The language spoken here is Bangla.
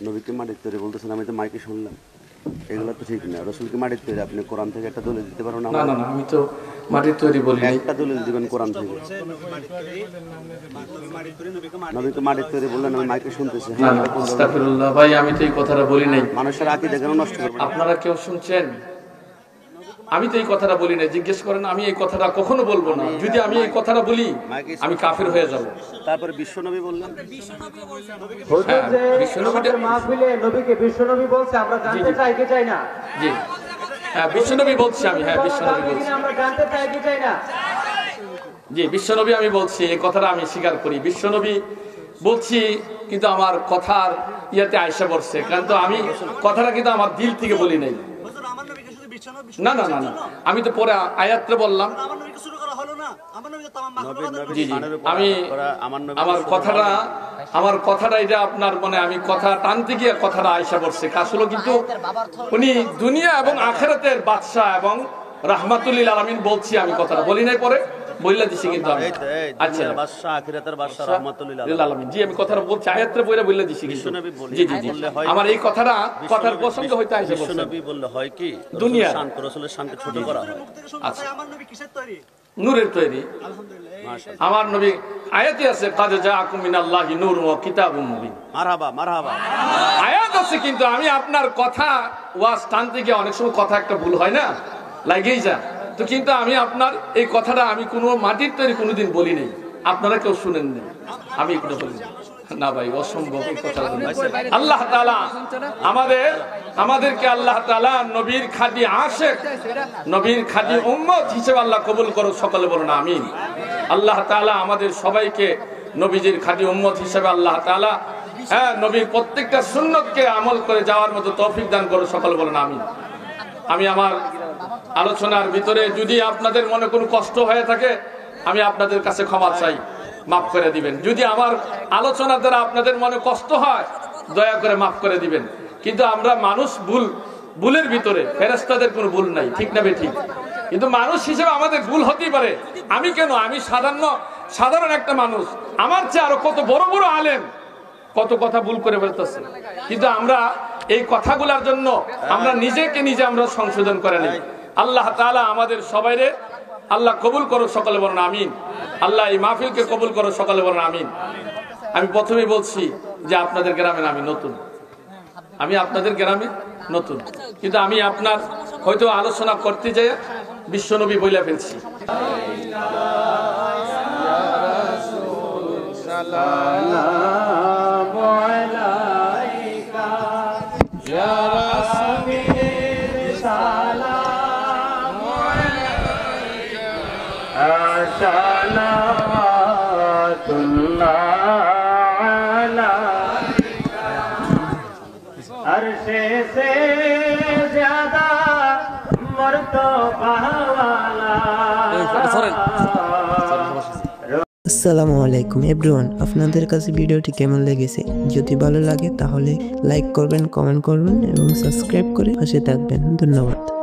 নবীকে মাটির তৈরি বলতেছেন, আমি তো মাইকে শুনলাম, এগুলো তো ঠিক না। রসুলকে মাটির তৈরি, আপনি কোরআন থেকে একটা দলিল দিতে পারো না? না না না, আমি তো মাটির তৈরি বলি নাই। একটা দলিল দিবেন কোরআন থেকে। নবীকে মাটির তৈরি বললেন, আমি মাইকে শুনতেছি। না না, আস্তাগফিরুল্লাহ ভাই, আমি তো এই কথাটা বলি নাই। মানুষের আকীদা কেন নষ্ট করবেন? আপনারা কেউ শুনছেন? আমি তো এই কথাটা বলি না। জিজ্ঞেস করেন, আমি এই কথাটা কখনো বলবো না। যদি আমি এই কথাটা বলি আমি কাফির হয়ে যাব। তারপরে বিশ্বনবী বললেন, বিশ্বনবী মাহফিলে নবীকে বিশ্বনবী বলছে, আমরা জানতে চাই কি চাই না? জি হ্যাঁ, বিশ্বনবী বলছি আমি। হ্যাঁ, বিশ্বনবী বলছি, আমরা জানতে চাই কি চাই না? জি বিশ্বনবী আমি বলছি, এই কথাটা আমি স্বীকার করি। বিশ্বনবী বলছি, কিন্তু আমার কথার ইয়াতে আয়সা পড়ছে, কিন্তু আমি কথাটা কিন্তু আমার দিল থেকে বলি নাই। না না না না, আমি তো পরে আয়াতটা বললাম। জি জি, আমি আমার কথাটা এটা আপনার মনে, আমি কথা টানতে গিয়ে কথাটা আয়সা পড়ছে। আসলে কিন্তু উনি দুনিয়া এবং আখিরাতের বাদশাহ এবং রাহমাতুল আলামিন বলছি, আমি কথাটা বলি নাই, পরে বইলা দিছি কিন্তু আমি। আচ্ছা, বাদশা আখিরাতের বাদশা রাহমাতুল আলামিন, জি আমি কথাটা বলছি, আয়াতটা পড়ে বইলা দিছি কিন্তু। জি জি জি, আমার এই কথাটা কথার প্রসঙ্গ হইতে আইছে। বিশ্বনবী বললে হয় কি, দুনিয়া শান্ত, রাসূলের শানকে ছোট করা হয়। আচ্ছা, নূরের তৈরি আমার নবী। আয়াতই আছে, কাদ জাআকুম মিনাল্লাহি নূরুন ওয়া কিতাবুম মুবিন। মারহাবা মারহাবা, আয়াত আছে, কিন্তু আমি আপনার কথা ওয়াজ টানতে গিয়ে অনেক সময় কথা একটা ভুল হয় না, লাগেই যা তো। কিন্তু আমি আপনার এই কথাটা আমি কোনো মাটির তৈরি কোনোদিন বলি নাই, আপনারা কেউ শুনেন না, আমি এগুলো বলি না ভাই, অসম্ভব এই কথা। আল্লাহ তাআলা আমাদেরকে আল্লাহ তাআলা নবীর খাঁটি আশিক, নবীর খাঁটি উম্মত হিসেবে আল্লাহ কবুল করো, সকলে বলুন আমিন। আল্লাহ তাআলা আমাদের সবাইকে নবীজির খাঁটি উম্মত হিসেবে আল্লাহ তাআলা নবীর প্রত্যেকটা সুন্নতকে আমল করে যাওয়ার মতো তৌফিক দান করো, সকলে বলুন আমিন। আমি আমার আলোচনার ভিতরে যদি আপনাদের মনে কোনো কষ্ট হয়ে থাকে, আমি আপনাদের কাছে ক্ষমা চাই, মাফ করে দিবেন। যদি আমার আলোচনার দ্বারা আপনাদের মনে কষ্ট হয়, দয়া করে মাফ করে দিবেন। কিন্তু আমরা মানুষ, ভুলের ভিতরে ফেরেশতাদের কোনো ভুল নাই, ঠিক না ঠিক? কিন্তু মানুষ হিসেবে আমাদের ভুল হতেই পারে। আমি কেন, আমি সাধারণ একটা মানুষ, আমার চেয়ে আরো কত বড় বড় আলেম কত কথা ভুল করে বলতেছে, কিন্তু আমরা এই কথাগুলোর জন্য আমরা নিজেকে নিজে আমরা সংশোধন করে নিই। আল্লাহ তাআলা আমাদের সবাইরে আল্লাহ কবুল করো, সকলে বলুন আমিন। আল্লাহ এই মাহফিলকে কবুল করো, সকলে বলুন আমিন। আমি প্রথমেই বলছি যে আপনাদের গ্রামে আমি নতুন, আমি আপনাদের গ্রামে নতুন, কিন্তু আমি আপনার হয়তো আলোচনা করতে যাই বিশ্বনবী বইলা ফেলছি। अरशे से ज्यादा मर्तबा वाला। আসসালামু আলাইকুম এভরিওয়ান, আপনাদের কাছে ভিডিওটি কেমন লেগেছে? যদি ভালো লাগে তাহলে লাইক করবেন, কমেন্ট করবেন এবং সাবস্ক্রাইব করে পাশে থাকবেন। ধন্যবাদ।